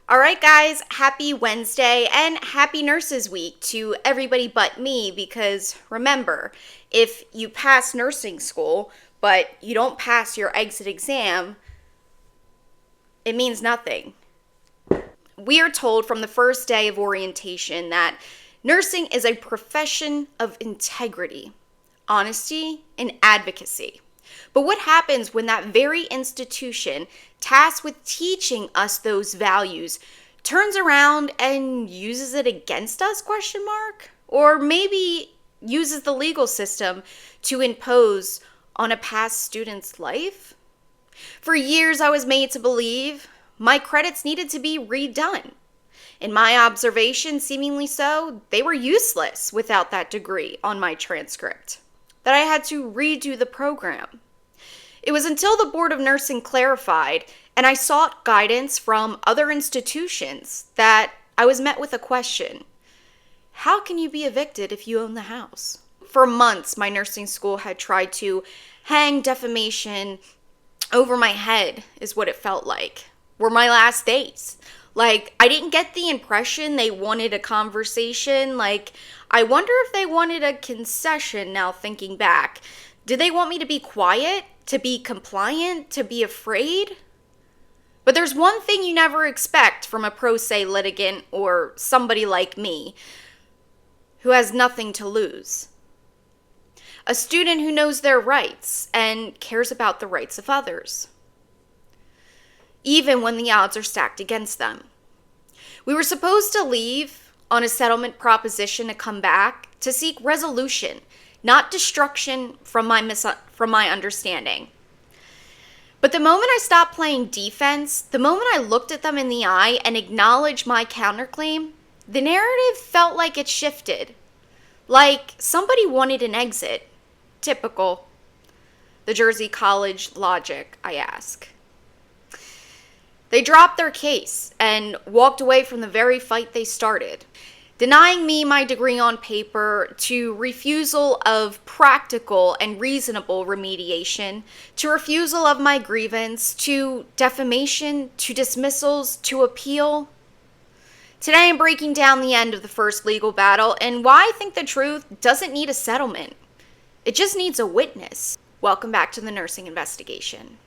All right, guys, happy Wednesday and happy Nurses Week to everybody but me, because remember, if you pass nursing school but you don't pass your exit exam, it means nothing. We are told from the first day of orientation that nursing is a profession of integrity, honesty, and advocacy. But what happens when that very institution tasked with teaching us those values turns around and uses it against us, ? Or maybe uses the legal system to impose on a past student's life? For years, I was made to believe my credits needed to be redone. In my observation, seemingly so, they were useless without that degree on my transcript, that I had to redo the program. It was until the Board of Nursing clarified and I sought guidance from other institutions that I was met with a question. How can you be evicted if you own the house? For months, my nursing school had tried to hang defamation over my head, is what it felt like. Were my last days. I didn't get the impression they wanted a conversation. I wonder if they wanted a concession now thinking back. Did they want me to be quiet? To be compliant? To be afraid? But there's one thing you never expect from a pro se litigant or somebody like me who has nothing to lose. A student who knows their rights and cares about the rights of others, even when the odds are stacked against them. We were supposed to leave on a settlement proposition to come back to seek resolution, not destruction from my understanding. But the moment I stopped playing defense, the moment I looked at them in the eye and acknowledged my counterclaim, the narrative felt like it shifted. Like somebody wanted an exit. Typical. The Jersey College logic, I ask. They dropped their case and walked away from the very fight they started, denying me my degree on paper, to refusal of practical and reasonable remediation, to refusal of my grievance, to defamation, to dismissals, to appeal. Today I'm breaking down the end of the first legal battle and why I think the truth doesn't need a settlement. It just needs a witness. Welcome back to the Nursing Investigation.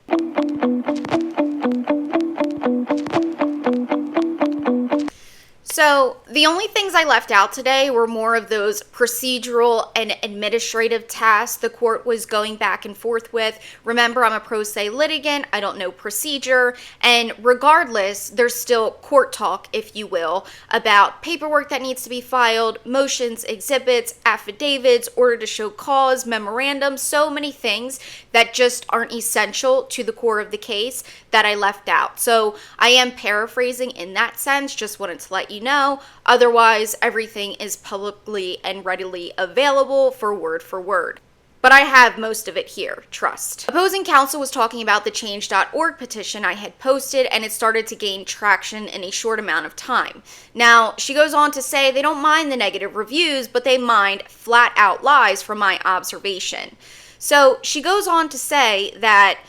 So the only things I left out today were more of those procedural and administrative tasks the court was going back and forth with. Remember, I'm a pro se litigant. I don't know procedure. And regardless, there's still court talk, if you will, about paperwork that needs to be filed, motions, exhibits, affidavits, order to show cause, memorandums, so many things that just aren't essential to the core of the case that I left out. So I am paraphrasing in that sense, just wanted to let you know. Otherwise, everything is publicly and readily available for word. But I have most of it here, trust. Opposing counsel was talking about the change.org petition I had posted, and it started to gain traction in a short amount of time. Now, she goes on to say they don't mind the negative reviews, but they mind flat out lies from my observation. So she goes on to say that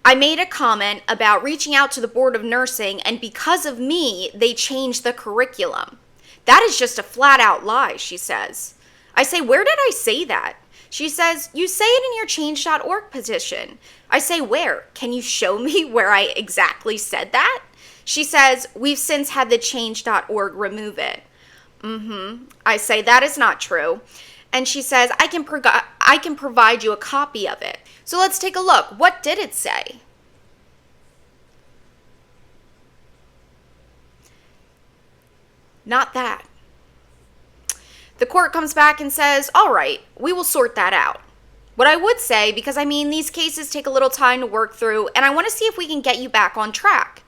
I made a comment about reaching out to the Board of Nursing, and because of me, they changed the curriculum. That is just a flat out lie, she says. I say, where did I say that? She says, you say it in your change.org petition. I say, where? Can you show me where I exactly said that? She says, we've since had the change.org remove it. I say, that is not true. And she says, I can provide you a copy of it. So let's take a look. What did it say? Not that. The court comes back and says, all right, we will sort that out. What I would say, because these cases take a little time to work through, and I want to see if we can get you back on track.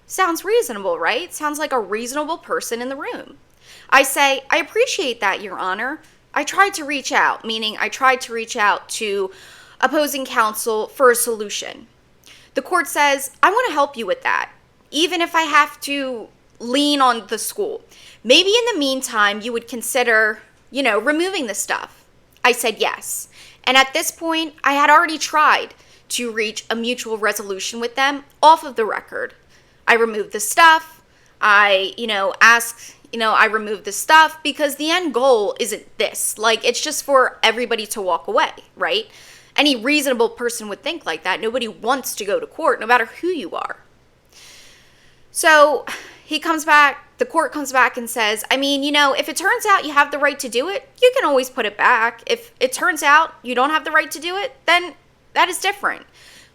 Sounds reasonable, right? Sounds like a reasonable person in the room. I say, I appreciate that, Your Honor. I tried to reach out, meaning I tried to reach out to opposing counsel for a solution. The court says, I want to help you with that, even if I have to lean on the school. Maybe in the meantime, you would consider, removing the stuff. I said yes. And at this point, I had already tried to reach a mutual resolution with them off of the record. I removed the stuff. I, ask, I remove the stuff because the end goal isn't this. Like, it's just for everybody to walk away, right? Any reasonable person would think like that. Nobody wants to go to court, no matter who you are. So the court comes back and says, if it turns out you have the right to do it, you can always put it back. If it turns out you don't have the right to do it, then that is different.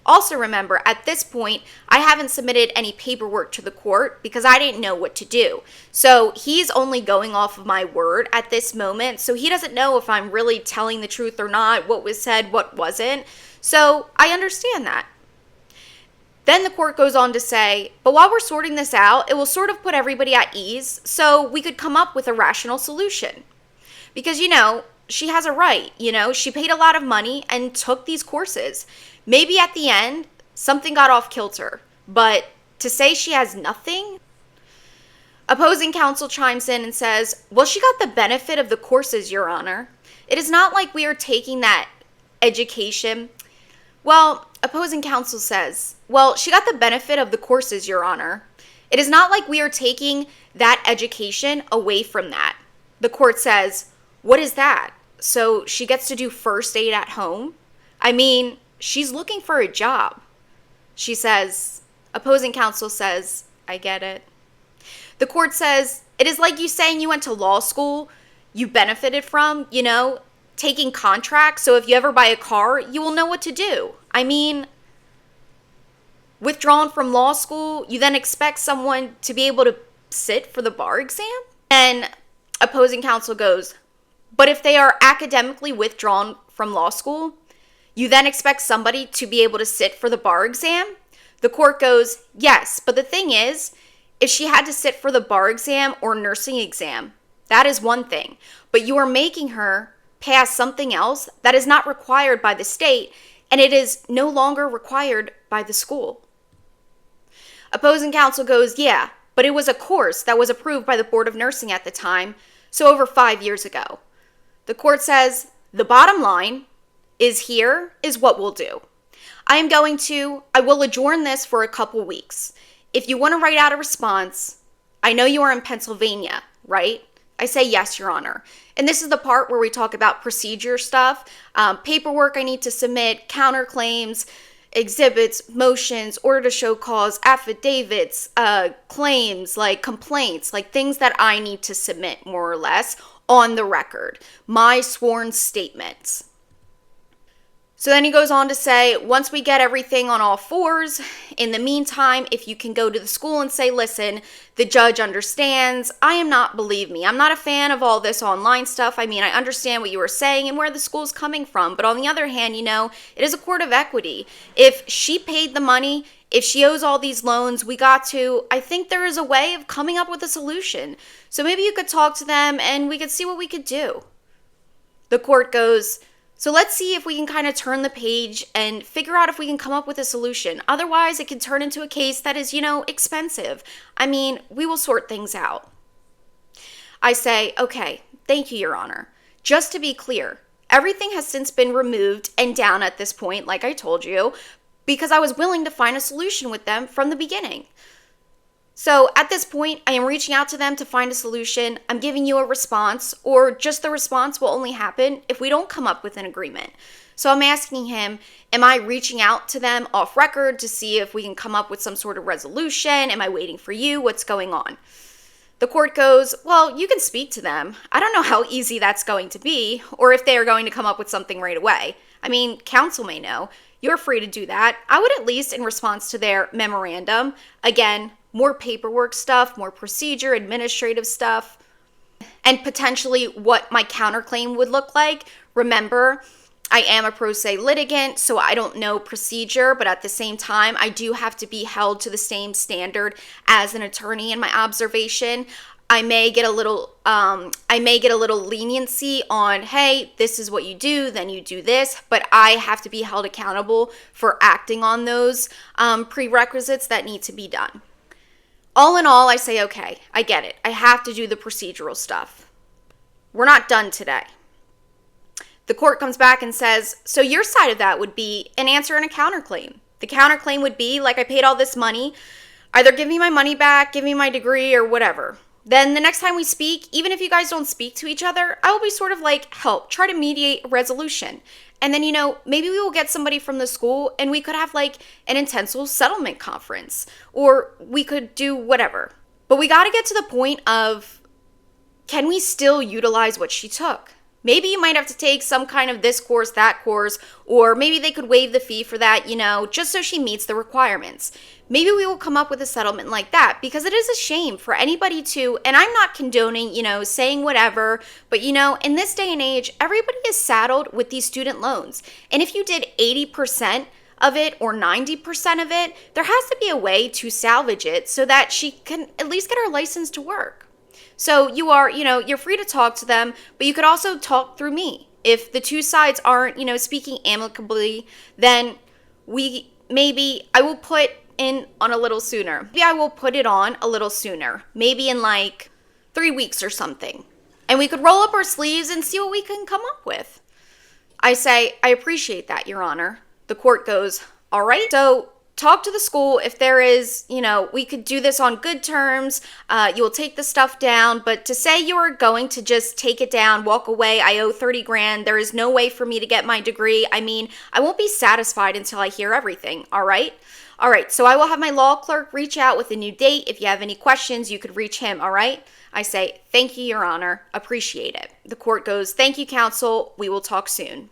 Also remember, at this point, I haven't submitted any paperwork to the court because I didn't know what to do. So he's only going off of my word at this moment. So he doesn't know if I'm really telling the truth or not, what was said, what wasn't. So I understand that. Then the court goes on to say, but while we're sorting this out, it will sort of put everybody at ease so we could come up with a rational solution. Because, she has a right, she paid a lot of money and took these courses. Maybe at the end, something got off kilter, but to say she has nothing? Opposing counsel chimes in and says, well, she got the benefit of the courses, Your Honor. It is not like we are taking that education. Well, opposing counsel says, well, she got the benefit of the courses, Your Honor. It is not like we are taking that education away from that. The court says, what is that? So she gets to do first aid at home? She's looking for a job. Opposing counsel says, I get it. The court says, it is like you saying you went to law school, you benefited from, taking contracts, so if you ever buy a car, you will know what to do. Withdrawn from law school, you then expect someone to be able to sit for the bar exam? And opposing counsel goes, but if they are academically withdrawn from law school, you then expect somebody to be able to sit for the bar exam? The court goes, yes, but the thing is, if she had to sit for the bar exam or nursing exam, that is one thing. But you are making her pass something else that is not required by the state, and it is no longer required by the school. Opposing counsel goes, yeah, but it was a course that was approved by the Board of Nursing at the time, so over 5 years ago. The court says, the bottom line is what we'll do. I will adjourn this for a couple weeks. If you want to write out a response, I know you are in Pennsylvania, right? I say yes, Your Honor. And this is the part where we talk about procedure stuff, paperwork I need to submit, counterclaims, exhibits, motions, order to show cause, affidavits, claims, like complaints, like things that I need to submit more or less on the record, my sworn statements. So then he goes on to say, once we get everything on all fours, in the meantime, if you can go to the school and say, listen, the judge understands, believe me, I'm not a fan of all this online stuff. I understand what you were saying and where the school's coming from. But on the other hand, it is a court of equity. If she paid the money, if she owes all these loans, I think there is a way of coming up with a solution. So maybe you could talk to them and we could see what we could do. The court goes, so let's see if we can kind of turn the page and figure out if we can come up with a solution. Otherwise, it can turn into a case that is, expensive. We will sort things out. I say, okay, thank you, Your Honor. Just to be clear, everything has since been removed and down at this point, like I told you, because I was willing to find a solution with them from the beginning. So at this point, I am reaching out to them to find a solution. I'm giving you a response, or just the response will only happen if we don't come up with an agreement. So I'm asking him, am I reaching out to them off record to see if we can come up with some sort of resolution? Am I waiting for you? What's going on? The court goes, well, you can speak to them. I don't know how easy that's going to be, or if they are going to come up with something right away. Counsel may know. You're free to do that. I would at least, in response to their memorandum, again, more paperwork stuff, more procedure, administrative stuff, and potentially what my counterclaim would look like. Remember, I am a pro se litigant, so I don't know procedure, but at the same time, I do have to be held to the same standard as an attorney in my observation. I may get a little leniency on, hey, this is what you do, then you do this, but I have to be held accountable for acting on those prerequisites that need to be done. All in all, I say, okay, I get it. I have to do the procedural stuff. We're not done today. The court comes back and says, so your side of that would be an answer and a counterclaim. The counterclaim would be, like, I paid all this money. Either give me my money back, give me my degree, or whatever. Then the next time we speak, even if you guys don't speak to each other, I will be sort of like, help, try to mediate a resolution. And then, maybe we will get somebody from the school and we could have like an intensive settlement conference, or we could do whatever. But we got to get to the point of, can we still utilize what she took? Maybe you might have to take some kind of this course, that course, or maybe they could waive the fee for that, just so she meets the requirements. Maybe we will come up with a settlement like that, because it is a shame for anybody to, and I'm not condoning, saying whatever, but in this day and age, everybody is saddled with these student loans. And if you did 80% of it or 90% of it, there has to be a way to salvage it so that she can at least get her license to work. So you're free to talk to them, but you could also talk through me. If the two sides aren't, speaking amicably, then I will put in on a little sooner. Maybe I will put it on a little sooner, maybe in like 3 weeks or something. And we could roll up our sleeves and see what we can come up with. I say, I appreciate that, Your Honor. The court goes, all right, so talk to the school. If there is, we could do this on good terms. You will take the stuff down. But to say you are going to just take it down, walk away, I owe 30 grand. There is no way for me to get my degree. I mean, I won't be satisfied until I hear everything. All right. All right. So I will have my law clerk reach out with a new date. If you have any questions, you could reach him. All right. I say, thank you, Your Honor. Appreciate it. The court goes, thank you, counsel. We will talk soon.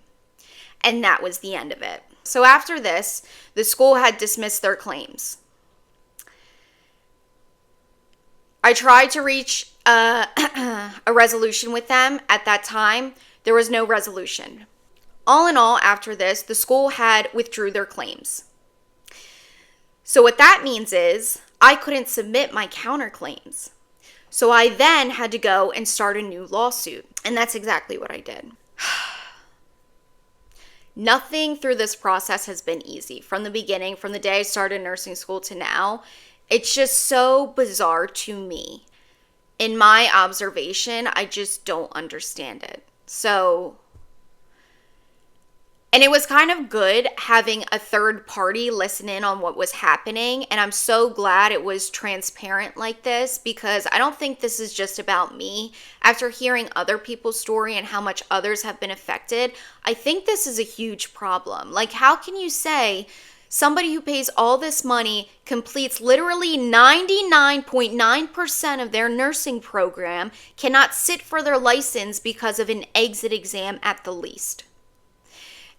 And that was the end of it. So after this, the school had dismissed their claims. I tried to reach a resolution with them at that time. There was no resolution. All in all, after this, the school had withdrew their claims. So what that means is I couldn't submit my counterclaims. So I then had to go and start a new lawsuit. And that's exactly what I did. Nothing through this process has been easy. From the beginning, from the day I started nursing school to now, it's just so bizarre to me. In my observation, I just don't understand it. And it was kind of good having a third party listen in on what was happening. And I'm so glad it was transparent like this, because I don't think this is just about me. After hearing other people's story and how much others have been affected, I think this is a huge problem. Like, how can you say somebody who pays all this money completes literally 99.9% of their nursing program cannot sit for their license because of an exit exam at the least?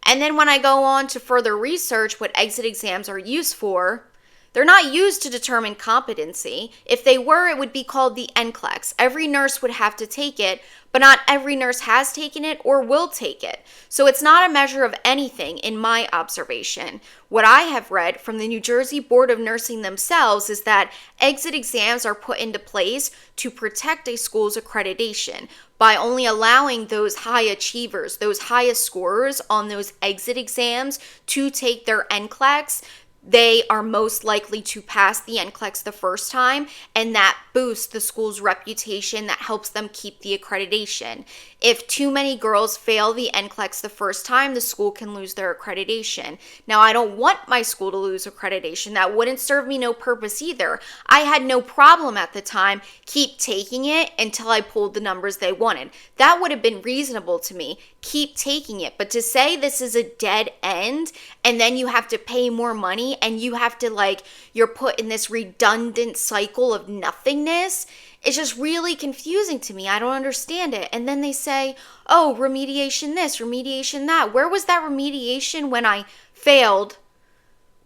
And then when I go on to further research what exit exams are used for, they're not used to determine competency. If they were, it would be called the NCLEX. Every nurse would have to take it, but not every nurse has taken it or will take it. So it's not a measure of anything in my observation. What I have read from the New Jersey Board of Nursing themselves is that exit exams are put into place to protect a school's accreditation by only allowing those high achievers, those highest scorers on those exit exams to take their NCLEX. They are most likely to pass the NCLEX the first time, and that boosts the school's reputation. That helps them keep the accreditation. If too many girls fail the NCLEX the first time, the school can lose their accreditation. Now, I don't want my school to lose accreditation. That wouldn't serve me no purpose either. I had no problem at the time keep taking it until I pulled the numbers they wanted. That would have been reasonable to me. Keep taking it. But to say this is a dead end and then you have to pay more money and you have to you're put in this redundant cycle of nothingness, it's just really confusing to me. I don't understand it. And then they say, oh, remediation this, remediation that. Where was that remediation when I failed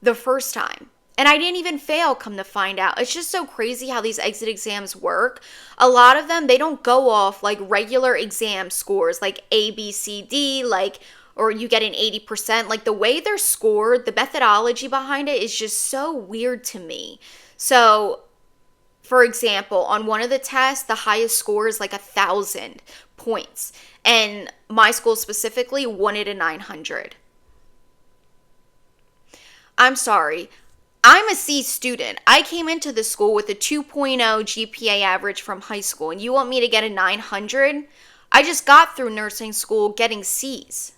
the first time? And I didn't even fail, come to find out. It's just so crazy how these exit exams work. A lot of them, they don't go off like regular exam scores, like A, B, C, D, or you get an 80%. Like the way they're scored, the methodology behind it is just so weird to me. So, for example, on one of the tests, the highest score is like 1,000 points. And my school specifically wanted a 900. I'm sorry. I'm a C student. I came into the school with a 2.0 GPA average from high school, and you want me to get a 900? I just got through nursing school getting C's.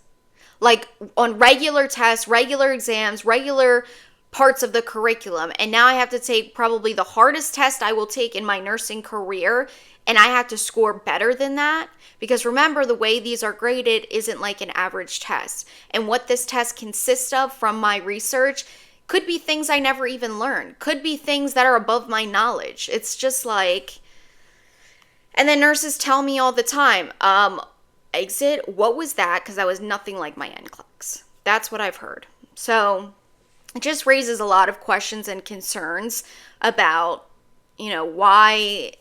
Like on regular tests, regular exams, regular parts of the curriculum. And now I have to take probably the hardest test I will take in my nursing career, and I have to score better than that. Because remember, the way these are graded isn't like an average test. And what this test consists of from my research could be things I never even learned, could be things that are above my knowledge. It's just like, and then nurses tell me all the time, exit, what was that? Because that was nothing like my NCLEX. That's what I've heard. So it just raises a lot of questions and concerns about, why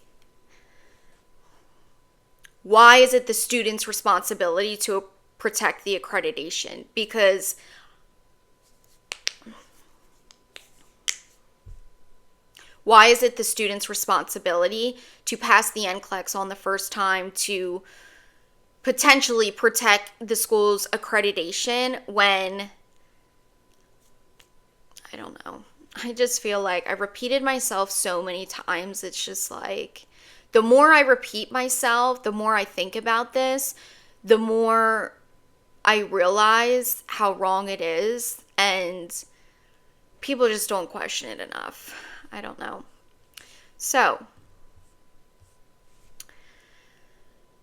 is it the student's responsibility to protect the accreditation? Because why is it the student's responsibility to pass the NCLEX on the first time to potentially protect the school's accreditation when, I don't know. I just feel like I've repeated myself so many times. It's just like, the more I repeat myself, the more I think about this, the more I realize how wrong it is, and people just don't question it enough. I don't know. So,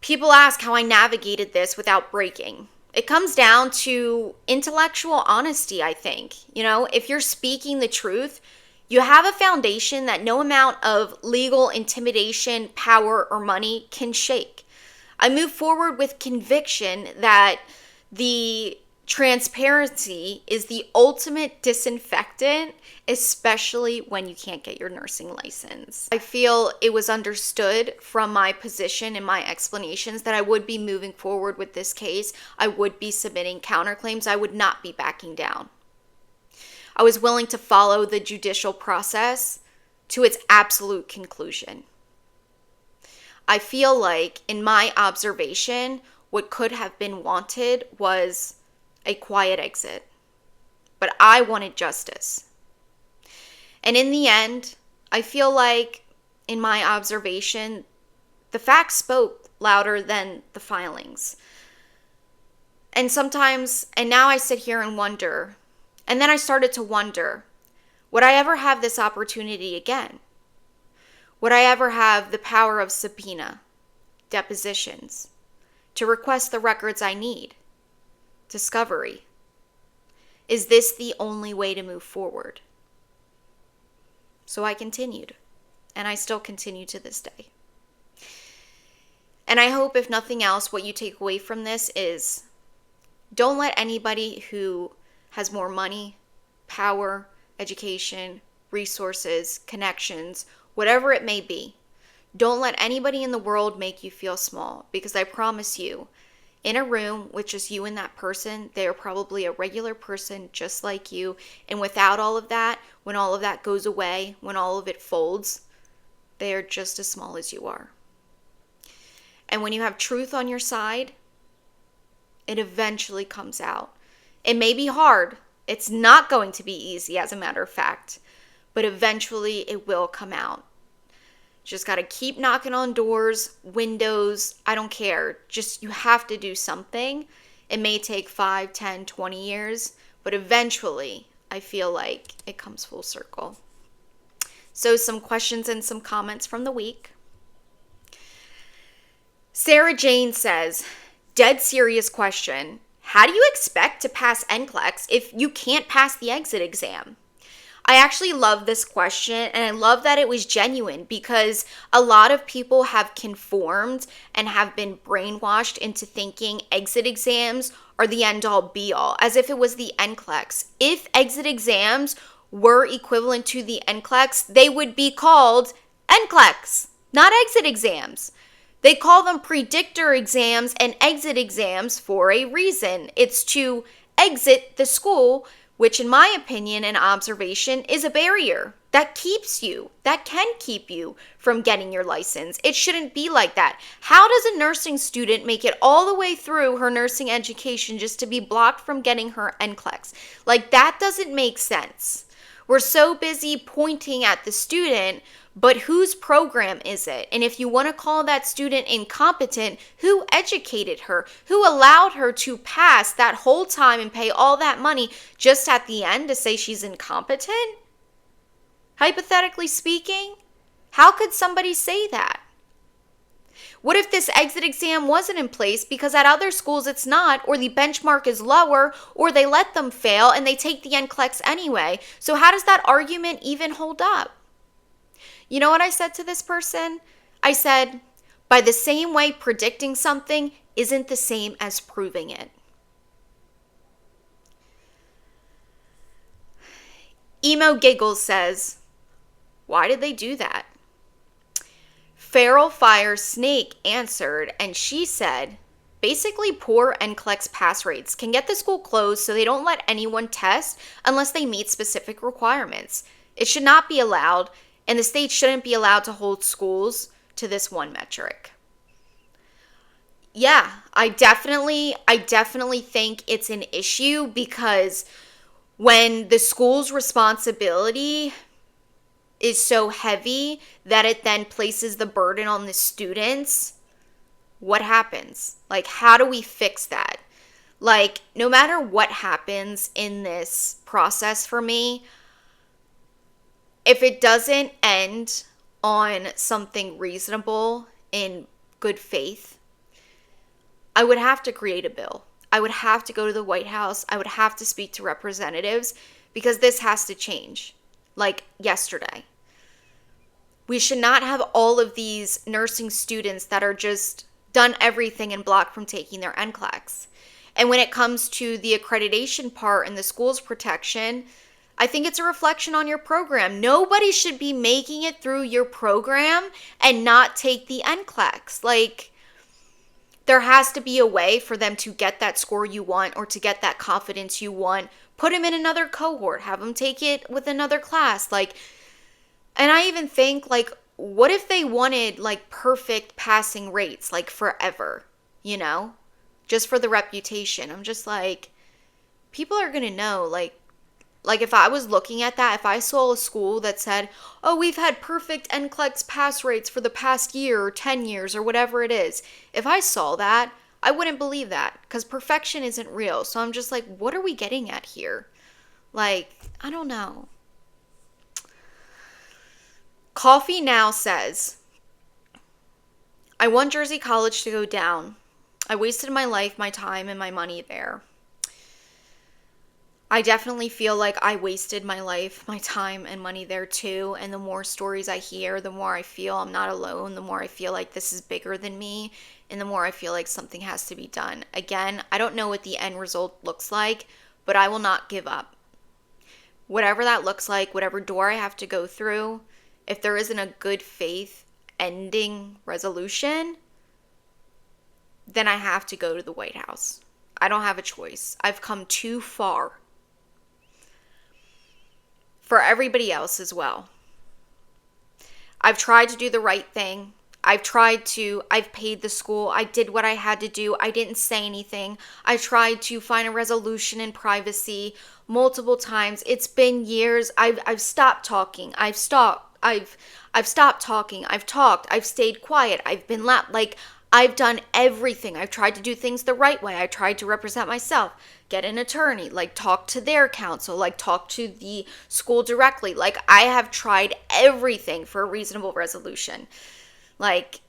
people ask how I navigated this without breaking. It comes down to intellectual honesty, I think. If you're speaking the truth, you have a foundation that no amount of legal intimidation, power, or money can shake. I move forward with conviction that the transparency is the ultimate disinfectant, especially when you can't get your nursing license. I feel it was understood from my position and my explanations that I would be moving forward with this case. I would be submitting counterclaims. I would not be backing down. I was willing to follow the judicial process to its absolute conclusion. I feel like, in my observation, what could have been wanted was a quiet exit. But I wanted justice. And in the end, I feel like, in my observation, the facts spoke louder than the filings. And sometimes, and now I sit here and wonder, and then I started to wonder, would I ever have this opportunity again? Would I ever have the power of subpoena, depositions, to request the records I need? Discovery. Is this the only way to move forward? So I continued, and I still continue to this day. And I hope, if nothing else, what you take away from this is, don't let anybody who has more money, power, education, resources, connections, whatever it may be, don't let anybody in the world make you feel small, because I promise you, in a room with just you and that person, they are probably a regular person just like you. And without all of that, when all of that goes away, when all of it folds, they are just as small as you are. And when you have truth on your side, it eventually comes out. It may be hard. It's not going to be easy, as a matter of fact. But eventually it will come out. Just got to keep knocking on doors, windows, I don't care. Just, you have to do something. It may take 5, 10, 20 years, but eventually I feel like it comes full circle. So some questions and some comments from the week. Sarah Jane says, dead serious question. How do you expect to pass NCLEX if you can't pass the exit exam? I actually love this question, and I love that it was genuine, because a lot of people have conformed and have been brainwashed into thinking exit exams are the end-all be-all, as if it was the NCLEX. If exit exams were equivalent to the NCLEX, they would be called NCLEX, not exit exams. They call them predictor exams and exit exams for a reason. It's to exit the school, which in my opinion and observation is a barrier that can keep you from getting your license. It shouldn't be like that. How does a nursing student make it all the way through her nursing education just to be blocked from getting her NCLEX? Like, that doesn't make sense. We're so busy pointing at the student, but whose program is it? And if you want to call that student incompetent, who educated her? Who allowed her to pass that whole time and pay all that money just at the end to say she's incompetent? Hypothetically speaking, how could somebody say that? What if this exit exam wasn't in place because at other schools it's not, or the benchmark is lower, or they let them fail and they take the NCLEX anyway? So how does that argument even hold up? You know what I said to this person? I said, by the same way predicting something isn't the same as proving it. Emo Giggles says, why did they do that? Feral Fire Snake answered, and she said, basically poor NCLEX pass rates can get the school closed so they don't let anyone test unless they meet specific requirements. It should not be allowed, and the state shouldn't be allowed to hold schools to this one metric. Yeah, I definitely think it's an issue, because when the school's responsibility is so heavy that it then places the burden on the students, what happens? Like, how do we fix that? Like, no matter what happens in this process for me, if it doesn't end on something reasonable in good faith, I would have to create a bill. I would have to go to the White House. I would have to speak to representatives, because this has to change, like yesterday. We should not have all of these nursing students that are just done everything and blocked from taking their NCLEX. And when it comes to the accreditation part and the school's protection, I think it's a reflection on your program. Nobody should be making it through your program and not take the NCLEX. Like, there has to be a way for them to get that score you want, or to get that confidence you want. Put them in another cohort, have them take it with another class. Like, and I even think, like, what if they wanted, like, perfect passing rates, like, forever, you know? Just for the reputation. I'm just like, people are going to know, like, if I was looking at that, if I saw a school that said, oh, we've had perfect NCLEX pass rates for the past year or 10 years or whatever it is. If I saw that, I wouldn't believe that, because perfection isn't real. So I'm just like, what are we getting at here? Like, I don't know. Coffee Now says, I want Jersey College to go down. I wasted my life, my time, and my money there. I definitely feel like I wasted my life, my time, and money there too. And the more stories I hear, the more I feel I'm not alone, the more I feel like this is bigger than me, and the more I feel like something has to be done. Again, I don't know what the end result looks like, but I will not give up. Whatever that looks like, whatever door I have to go through, if there isn't a good faith ending resolution, then I have to go to the White House. I don't have a choice. I've come too far. For everybody else as well. I've tried to do the right thing. I've paid the school. I did what I had to do. I didn't say anything. I tried to find a resolution in privacy multiple times. It's been years. I've stopped talking. I've stopped talking. I've talked. I've stayed quiet. I've been loud. Like, I've done everything. I've tried to do things the right way. I tried to represent myself, get an attorney, like talk to their counsel, like talk to the school directly. Like, I have tried everything for a reasonable resolution. Like,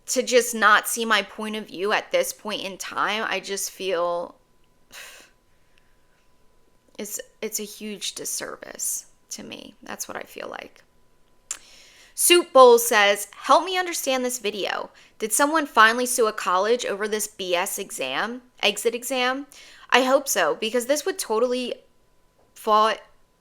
to just not see my point of view at this point in time, I just feel it's a huge disservice to me. That's what I feel like. Soup Bowl says, help me understand this video. Did someone finally sue a college over this BS exit exam? I hope so, because this would totally fall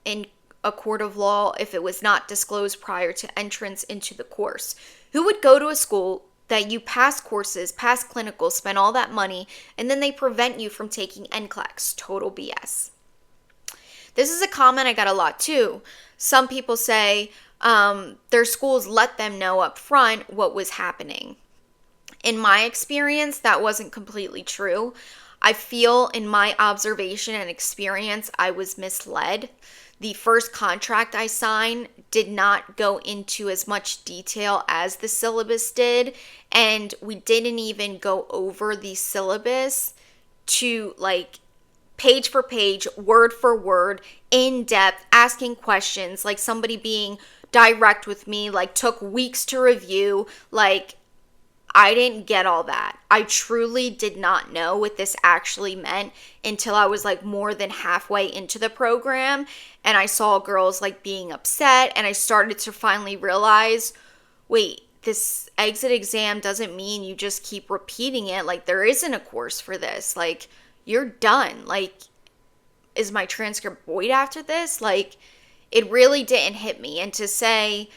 in a court of law if it was not disclosed prior to entrance into the course. Who would go to a school that you pass courses, pass clinicals, spend all that money, and then they prevent you from taking NCLEX? Total BS. This is a comment I got a lot too. Some people say their schools let them know up front what was happening. In my experience, that wasn't completely true. I feel in my observation and experience, I was misled. the first contract I signed did not go into as much detail as the syllabus did, and we didn't even go over the syllabus to like page for page, word for word, in depth, asking questions, like somebody being direct with me, like took weeks to review. Like, I didn't get all that. I truly did not know what this actually meant until I was like more than halfway into the program, and I saw girls like being upset, and I started to finally realize, wait, this exit exam doesn't mean you just keep repeating it. Like, there isn't a course for this. Like, you're done. Like, is my transcript void after this? Like, it really didn't hit me. And to say,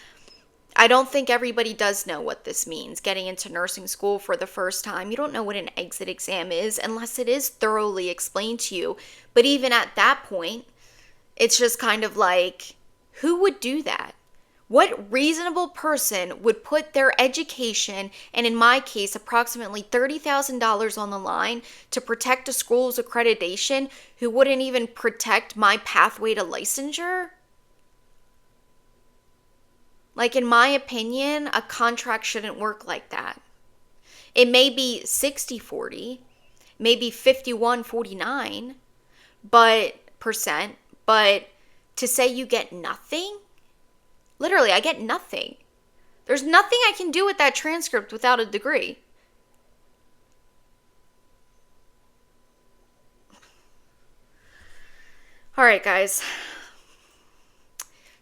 I don't think everybody does know what this means, getting into nursing school for the first time. You don't know what an exit exam is unless it is thoroughly explained to you. But even at that point, it's just kind of like, who would do that? What reasonable person would put their education, and in my case, approximately $30,000 on the line to protect a school's accreditation, who wouldn't even protect my pathway to licensure? Like, in my opinion, a contract shouldn't work like that. It may be 60-40, maybe 51-49 percent, but to say you get nothing? Literally, I get nothing. There's nothing I can do with that transcript without a degree. All right, guys.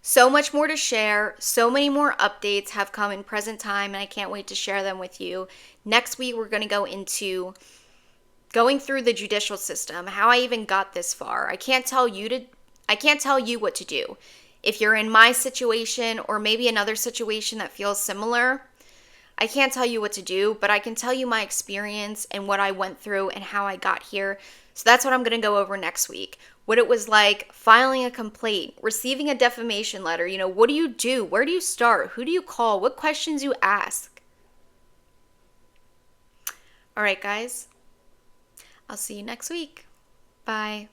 So much more to share. So many more updates have come in present time, and I can't wait to share them with you. Next week, we're going to go into going through the judicial system, how I even got this far. I can't tell you what to do. If you're in my situation or maybe another situation that feels similar, I can't tell you what to do, but I can tell you my experience and what I went through and how I got here. So that's what I'm going to go over next week. What it was like filing a complaint, receiving a defamation letter. What do you do? Where do you start? Who do you call? What questions you ask? All right, guys. I'll see you next week. Bye.